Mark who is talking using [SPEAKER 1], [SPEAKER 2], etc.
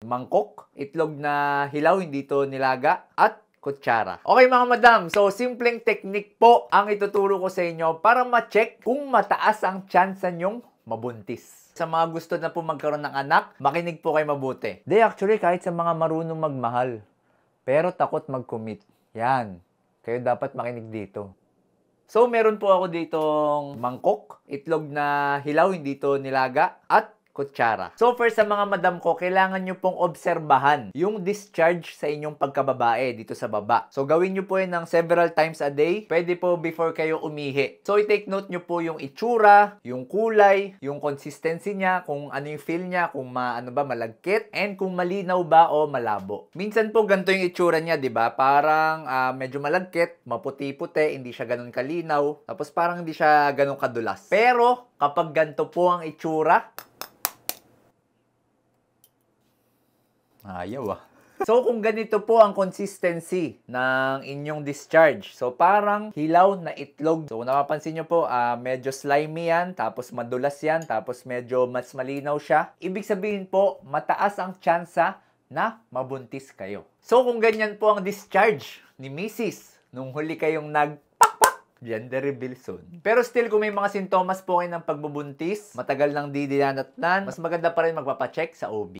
[SPEAKER 1] mangkok, itlog na hilaw, hindi to nilaga, at kutsara. Okay mga madam, so simpleng technique po ang ituturo ko sa inyo para ma-check kung mataas ang tsansa nyong mabuntis. Sa mga gusto na po magkaroon ng anak, makinig po kayo mabuti. Actually, kahit sa mga marunong magmahal, pero takot mag-commit. Yan, kayo dapat makinig dito. So, meron po ako ditong mangkok, itlog na hilaw, hindi to nilaga, at kutsara. So, first sa mga madam ko, kailangan nyo pong obserbahan yung discharge sa inyong pagkababae dito sa baba. So, gawin nyo po yun ng several times a day. Pwede po before kayo umihi. So, i-take note nyo po yung itsura, yung kulay, yung consistency niya, kung ano yung feel niya, kung malagkit, and kung malinaw ba o malabo. Minsan po ganito yung itsura niya, di ba? Parang medyo malagkit, maputi-puti, hindi siya ganun kalinaw, tapos parang hindi siya ganun kadulas. Pero, kapag ganito po ang itsura, ayaw ah. So, kung ganito po ang consistency ng inyong discharge. So, parang hilaw na itlog. So, kung napapansin nyo po, medyo slimy yan, tapos madulas yan, tapos medyo mas malinaw siya. Ibig sabihin po, mataas ang tsansa na mabuntis kayo. So, kung ganyan po ang discharge ni Mrs. nung huli kayong gender reveal soon. Pero still, kung may mga sintomas po kayo ng pagbubuntis, matagal nang di dinanatnan, mas maganda pa rin magpapacheck sa OB.